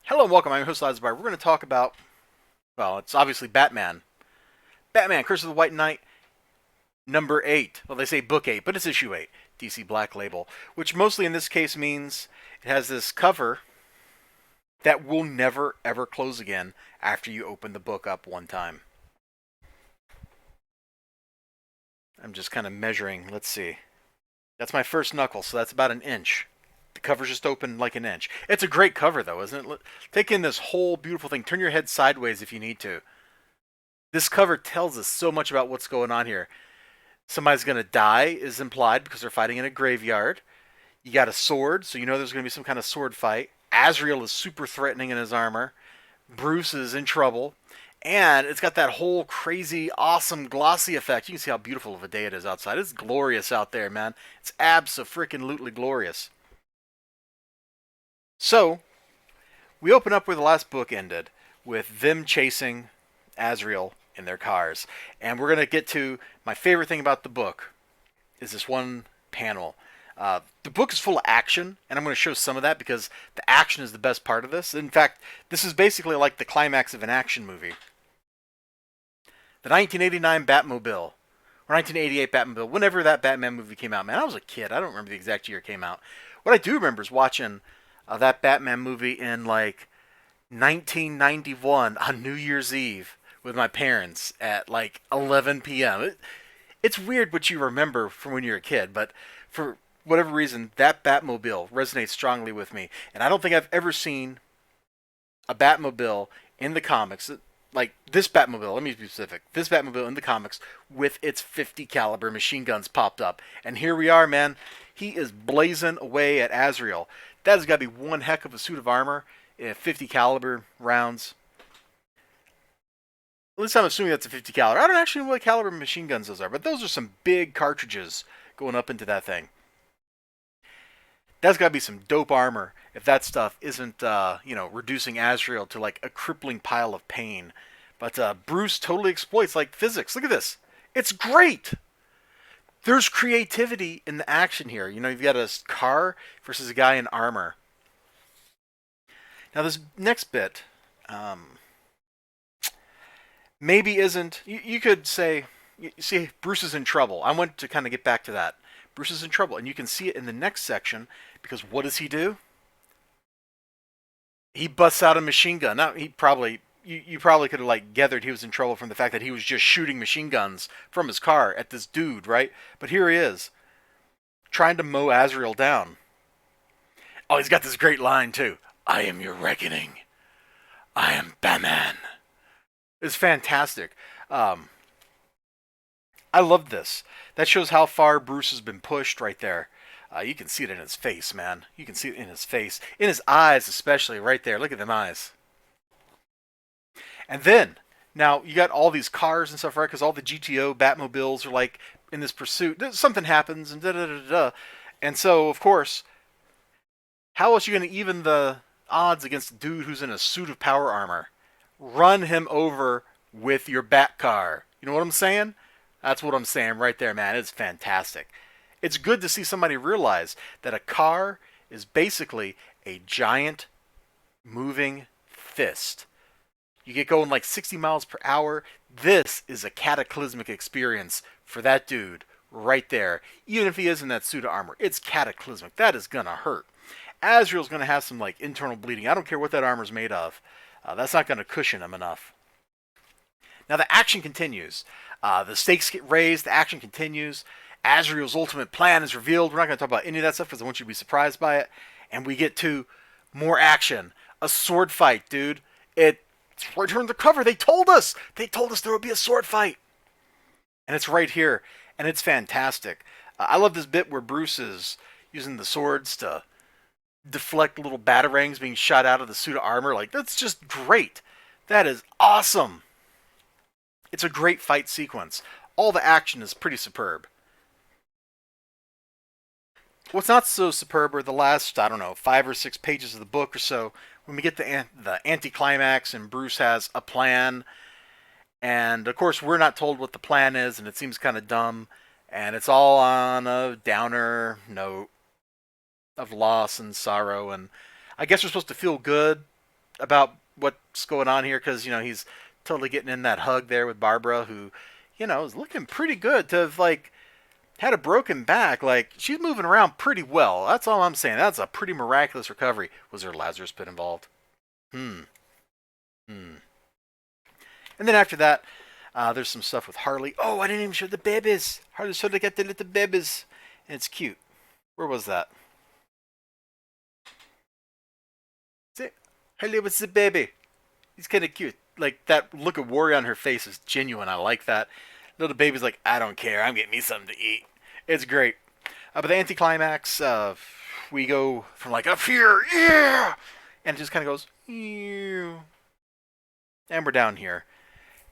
Hello and welcome. I'm your host, Elizibar. We're going to talk about, well, it's obviously Batman. Batman, Curse of the White Knight, number 8. Well, they say book 8, but it's issue 8. DC Black Label, which mostly in this case means it has this cover that will never ever close again after you open the book up one time. I'm just kind of measuring. Let's see. That's my first knuckle, so that's about an inch. The cover's just open like an inch. It's a great cover, though, isn't it? Take in this whole beautiful thing. Turn your head sideways if you need to. This cover tells us so much about what's going on here. Somebody's going to die is implied because they're fighting in a graveyard. You got a sword, so you know there's going to be some kind of sword fight. Azrael is super threatening in his armor. Bruce is in trouble. And it's got that whole crazy, awesome, glossy effect. You can see how beautiful of a day it is outside. It's glorious out there, man. It's abso-freaking-lutely glorious. So, we open up where the last book ended, with them chasing Azrael in their cars. And we're going to get to my favorite thing about the book is this one panel. The book is full of action, and I'm going to show some of that because the action is the best part of this. In fact, this is basically like the climax of an action movie. The 1989 Batmobile, or 1988 Batmobile, whenever that Batman movie came out. Man, I was a kid. I don't remember the exact year it came out. What I do remember is watching that Batman movie in like 1991 on New Year's Eve with my parents at like 11 p.m. It's weird what you remember from when you're a kid, but for whatever reason, that Batmobile resonates strongly with me. And I don't think I've ever seen a Batmobile in the comics, like this Batmobile, let me be specific, this Batmobile in the comics with its 50 caliber machine guns popped up. And here we are, man. He is blazing away at Azrael. That has got to be one heck of a suit of armor. 50 caliber rounds. At least I'm assuming that's a 50 caliber. I don't actually know what caliber machine guns those are, but those are some big cartridges going up into that thing. That's got to be some dope armor if that stuff isn't, reducing Azrael to like a crippling pile of pain. But Bruce totally exploits like physics. Look at this. It's great. There's creativity in the action here. You know, you've got a car versus a guy in armor. Now this next bit, maybe isn't. You could say, you see, Bruce is in trouble. I want to kind of get back to that. Bruce is in trouble, and you can see it in the next section because what does he do? He busts out a machine gun. Now he probably you probably could have like gathered he was in trouble from the fact that he was just shooting machine guns from his car at this dude, right? But here he is trying to mow Azrael down. Oh, he's got this great line too. I am your reckoning. I am Batman. It's fantastic. Um, I love this. That shows how far Bruce has been pushed right there. You can see it in his face, man. You can see it in his face. In his eyes, especially, right there. Look at them eyes. And then, now, you got all these cars and stuff, right? Because all the GTO Batmobiles are, like, in this pursuit. Something happens, and da-da-da-da. And so, of course, how else are you going to even the odds against a dude who's in a suit of power armor? Run him over with your Bat car. You know what I'm saying? That's what I'm saying right there, man. It's fantastic. It's good to see somebody realize that a car is basically a giant moving fist. You get going like 60 miles per hour. This is a cataclysmic experience for that dude right there. Even if he is in that suit of armor, it's cataclysmic. That is going to hurt. Azrael's going to have some like internal bleeding. I don't care what that armor's made of. That's not going to cushion him enough. Now the action continues. The stakes get raised. The action continues. Azrael's ultimate plan is revealed. We're not going to talk about any of that stuff because I want you to be surprised by it. And we get to more action. A sword fight, dude. It's right here in the cover. They told us. They told us there would be a sword fight. And it's right here. And it's fantastic. I love this bit where Bruce is using the swords to deflect little batarangs being shot out of the suit of armor. Like, that's just great. That is awesome. It's a great fight sequence. All the action is pretty superb. What's not so superb are the last, I don't know, 5 or 6 pages of the book or so, when we get the anticlimax and Bruce has a plan. And, of course, we're not told what the plan is, and it seems kind of dumb. And it's all on a downer note of loss and sorrow. And I guess we're supposed to feel good about what's going on here because he's totally getting in that hug there with Barbara, who is looking pretty good to have like had a broken back. Like she's moving around pretty well. That's all I'm saying. That's a pretty miraculous recovery. Was there a Lazarus pit involved? Hmm. Hmm. And then after that, there's some stuff with Harley. Oh, I didn't even show the babies. Harley showed to get the little babies, and it's cute. Where was that? See, Harley was the baby. He's kind of cute. Like that look of worry on her face is genuine. I like that. Little baby's like, I don't care. I'm getting me something to eat. It's great. But the anticlimax, we go from like up here, yeah, and it just kind of goes, ew, and we're down here,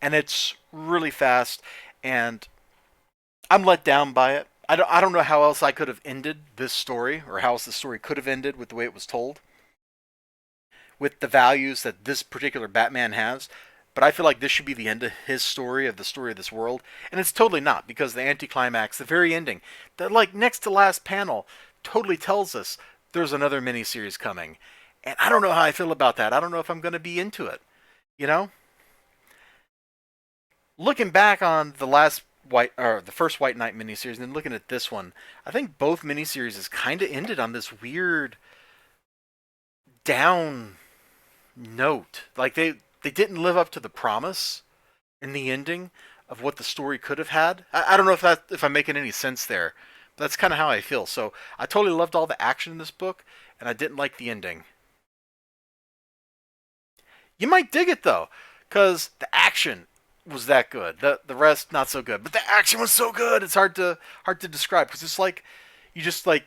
and it's really fast, and I'm let down by it. I don't know how else I could have ended this story, or how else the story could have ended with the way it was told, with the values that this particular Batman has. But I feel like this should be the end of his story, of the story of this world, and it's totally not, because the anticlimax, the very ending, the like next to last panel, totally tells us there's another miniseries coming, and I don't know how I feel about that. I don't know if I'm going to be into it. You know, looking back on the first White Knight miniseries, and then looking at this one, I think both miniseries has kind of ended on this weird down note. Like they didn't live up to the promise in the ending of what the story could have had. I don't know if I'm making any sense there. But that's kind of how I feel. So I totally loved all the action in this book, and I didn't like the ending. You might dig it though, because the action was that good. The rest not so good, but the action was so good. It's hard to describe because it's like you just like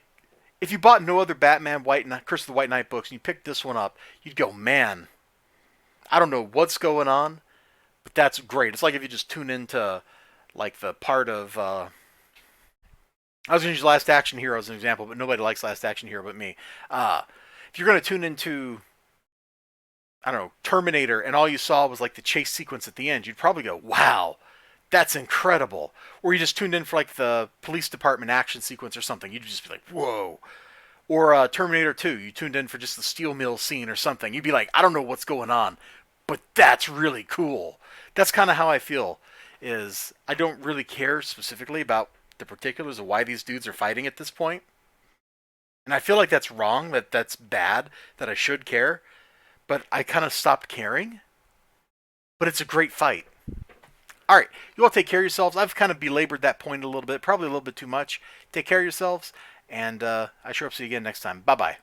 if you bought no other Batman White Knight, Curse of the White Knight books and you picked this one up, you'd go, man, I don't know what's going on, but that's great. It's like if you just tune into like the part of I was going to use Last Action Hero as an example, but nobody likes Last Action Hero but me. If you're going to tune into I don't know Terminator and all you saw was like the chase sequence at the end, you'd probably go, wow, that's incredible. Or you just tuned in for like the police department action sequence or something, you'd just be like, whoa. Or Terminator 2, you tuned in for just the steel mill scene or something, you'd be like, I don't know what's going on, but that's really cool. That's kind of how I feel. Is I don't really care specifically about the particulars of why these dudes are fighting at this point, and I feel like that's wrong. That's bad. That I should care, but I kind of stopped caring. But it's a great fight. All right, you all take care of yourselves. I've kind of belabored that point a little bit, probably a little bit too much. Take care of yourselves, and I sure hope to see you again next time. Bye bye.